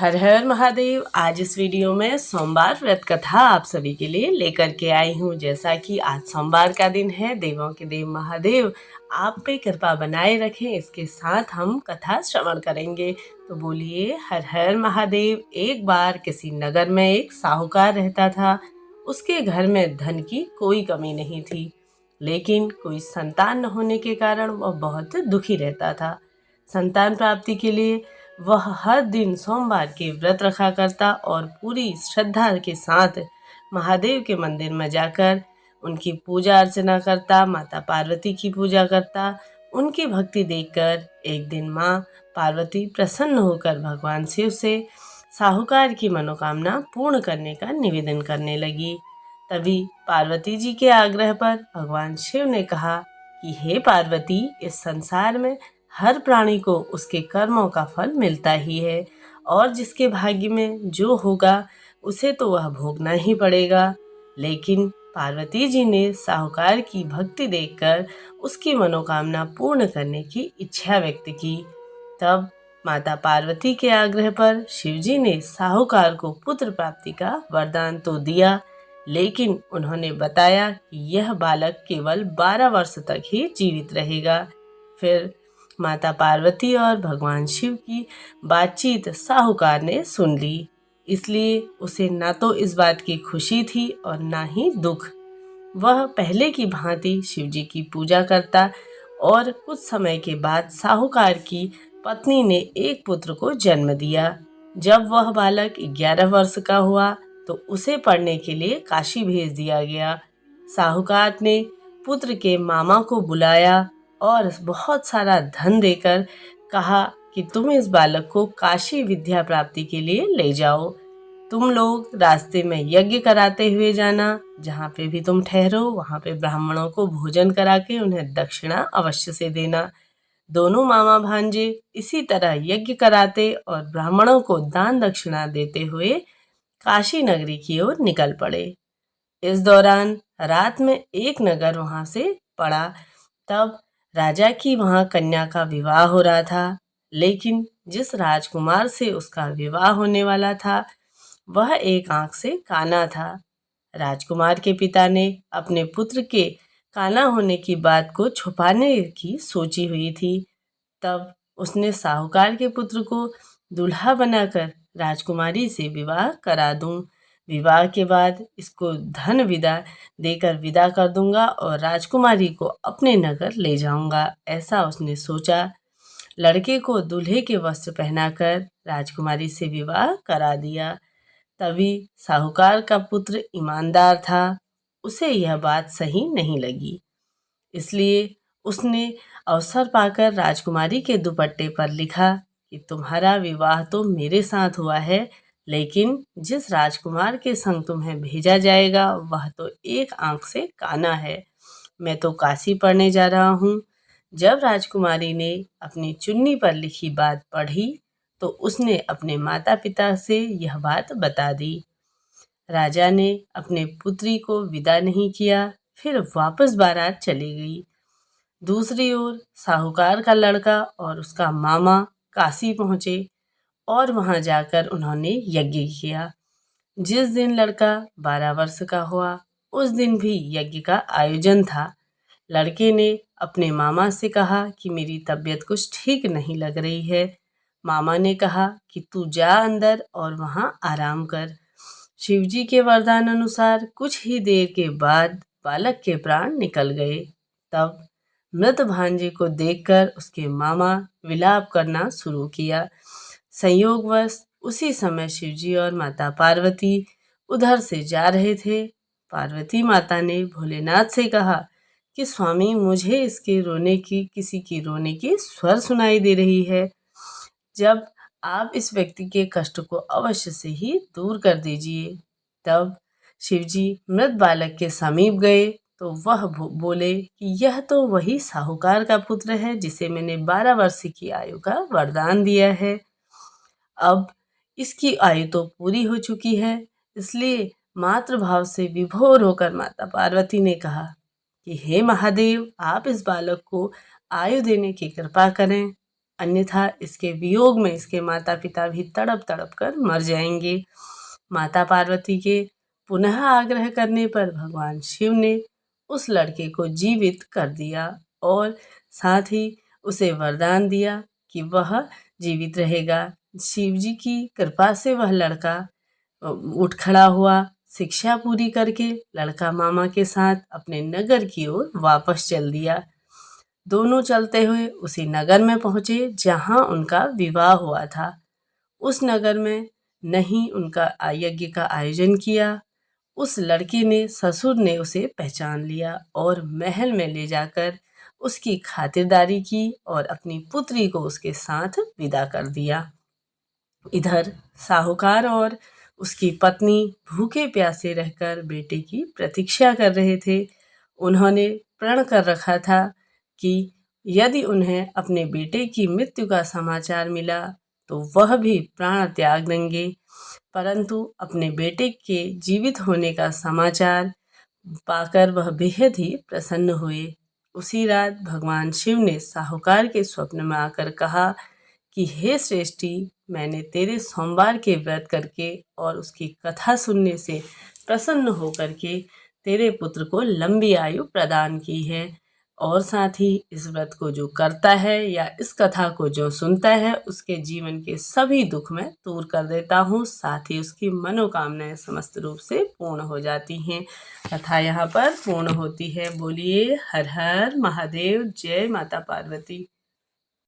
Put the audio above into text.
हर हर महादेव। आज इस वीडियो में सोमवार व्रत कथा आप सभी के लिए लेकर के आई हूँ। जैसा कि आज सोमवार का दिन है, देवों के देव महादेव आप पे कृपा बनाए रखें, इसके साथ हम कथा श्रवण करेंगे। तो बोलिए हर हर महादेव। एक बार किसी नगर में एक साहूकार रहता था। उसके घर में धन की कोई कमी नहीं थी, लेकिन कोई संतान न होने के कारण वह बहुत दुखी रहता था। संतान प्राप्ति के लिए वह हर दिन सोमवार के व्रत रखा करता और पूरी श्रद्धा के साथ महादेव के मंदिर में जाकर उनकी पूजा अर्चना करता, माता पार्वती की पूजा करता। उनकी भक्ति देखकर एक दिन माँ पार्वती प्रसन्न होकर भगवान शिव से साहूकार की मनोकामना पूर्ण करने का निवेदन करने लगी। तभी पार्वती जी के आग्रह पर भगवान शिव ने कहा कि हे पार्वती, इस संसार में हर प्राणी को उसके कर्मों का फल मिलता ही है और जिसके भाग्य में जो होगा उसे तो वह भोगना ही पड़ेगा। लेकिन पार्वती जी ने साहूकार की भक्ति देखकर उसकी मनोकामना पूर्ण करने की इच्छा व्यक्त की। तब माता पार्वती के आग्रह पर शिवजी ने साहूकार को पुत्र प्राप्ति का वरदान तो दिया, लेकिन उन्होंने बताया कि यह बालक केवल 12 वर्ष तक ही जीवित रहेगा। फिर माता पार्वती और भगवान शिव की बातचीत साहूकार ने सुन ली, इसलिए उसे ना तो इस बात की खुशी थी और ना ही दुख। वह पहले की भांति शिवजी की पूजा करता और कुछ समय के बाद साहूकार की पत्नी ने एक पुत्र को जन्म दिया। जब वह बालक 11 वर्ष का हुआ तो उसे पढ़ने के लिए काशी भेज दिया गया। साहूकार ने पुत्र के मामा को बुलाया और बहुत सारा धन देकर कहा कि तुम इस बालक को काशी विद्या प्राप्ति के लिए ले जाओ। तुम लोग रास्ते में यज्ञ कराते हुए जाना, जहाँ पे भी तुम ठहरो वहाँ पे ब्राह्मणों को भोजन करा के उन्हें दक्षिणा अवश्य से देना। दोनों मामा भांजे इसी तरह यज्ञ कराते और ब्राह्मणों को दान दक्षिणा देते हुए काशी नगरी की ओर निकल पड़े। इस दौरान रात में एक नगर वहाँ से पड़ा। तब राजा की वहाँ कन्या का विवाह हो रहा था, लेकिन जिस राजकुमार से उसका विवाह होने वाला था वह एक आंख से काना था। राजकुमार के पिता ने अपने पुत्र के काना होने की बात को छुपाने की सोची हुई थी। तब उसने साहूकार के पुत्र को दूल्हा बनाकर राजकुमारी से विवाह करा दूं। विवाह के बाद इसको धन विदा देकर विदा कर दूंगा और राजकुमारी को अपने नगर ले जाऊंगा, ऐसा उसने सोचा। लड़के को दूल्हे के वस्त्र पहनाकर राजकुमारी से विवाह करा दिया। तभी साहूकार का पुत्र ईमानदार था, उसे यह बात सही नहीं लगी, इसलिए उसने अवसर पाकर राजकुमारी के दुपट्टे पर लिखा कि तुम्हारा विवाह तो मेरे साथ हुआ है, लेकिन जिस राजकुमार के संग तुम्हें भेजा जाएगा वह तो एक आंख से काना है। मैं तो काशी पढ़ने जा रहा हूँ। जब राजकुमारी ने अपनी चुन्नी पर लिखी बात पढ़ी तो उसने अपने माता पिता से यह बात बता दी। राजा ने अपने पुत्री को विदा नहीं किया, फिर वापस बारात चली गई। दूसरी ओर साहूकार का लड़का और उसका मामा काशी पहुँचे और वहाँ जाकर उन्होंने यज्ञ किया। जिस दिन लड़का 12 वर्ष का हुआ उस दिन भी यज्ञ का आयोजन था। लड़के ने अपने मामा से कहा कि मेरी तबीयत कुछ ठीक नहीं लग रही है। मामा ने कहा कि तू जा अंदर और वहाँ आराम कर। शिवजी के वरदान अनुसार कुछ ही देर के बाद बालक के प्राण निकल गए। तब मृत भांजे को देखकर उसके मामा विलाप करना शुरू किया। संयोगवश उसी समय शिवजी और माता पार्वती उधर से जा रहे थे। पार्वती माता ने भोलेनाथ से कहा कि स्वामी, मुझे इसके रोने की किसी की रोने की स्वर सुनाई दे रही है। जब आप इस व्यक्ति के कष्ट को अवश्य से ही दूर कर दीजिए। तब शिवजी मृत बालक के समीप गए तो वह बोले कि यह तो वही साहूकार का पुत्र है जिसे मैंने 12 वर्ष की आयु का वरदान दिया है। अब इसकी आयु तो पूरी हो चुकी है, इसलिए मातृभाव से विभोर होकर माता पार्वती ने कहा कि हे महादेव, आप इस बालक को आयु देने की कृपा करें। अन्यथा इसके वियोग में इसके माता पिता भी तड़प तड़प कर मर जाएंगे। माता पार्वती के पुनः आग्रह करने पर भगवान शिव ने उस लड़के को जीवित कर दिया और साथ ही उसे वरदान दिया कि वह जीवित रहेगा। शिव जी की कृपा से वह लड़का उठ खड़ा हुआ। शिक्षा पूरी करके लड़का मामा के साथ अपने नगर की ओर वापस चल दिया। दोनों चलते हुए उसी नगर में पहुंचे जहां उनका विवाह हुआ था। उस नगर में नहीं उनका यज्ञ का आयोजन किया। उस लड़के ने ससुर ने उसे पहचान लिया और महल में ले जाकर उसकी खातिरदारी की और अपनी पुत्री को उसके साथ विदा कर दिया। इधर साहूकार और उसकी पत्नी भूखे प्यासे रहकर बेटे की प्रतीक्षा कर रहे थे। उन्होंने प्रण कर रखा था कि यदि उन्हें अपने बेटे की मृत्यु का समाचार मिला तो वह भी प्राण त्याग देंगे, परंतु अपने बेटे के जीवित होने का समाचार पाकर वह बेहद ही प्रसन्न हुए। उसी रात भगवान शिव ने साहूकार के स्वप्न में आकर कहा कि हे श्रेष्ठी, मैंने तेरे सोमवार के व्रत करके और उसकी कथा सुनने से प्रसन्न होकर के तेरे पुत्र को लंबी आयु प्रदान की है, और साथ ही इस व्रत को जो करता है या इस कथा को जो सुनता है उसके जीवन के सभी दुख मैं दूर कर देता हूँ, साथ ही उसकी मनोकामनाएं समस्त रूप से पूर्ण हो जाती हैं। कथा यहाँ पर पूर्ण होती है। बोलिए हर हर महादेव, जय माता पार्वती।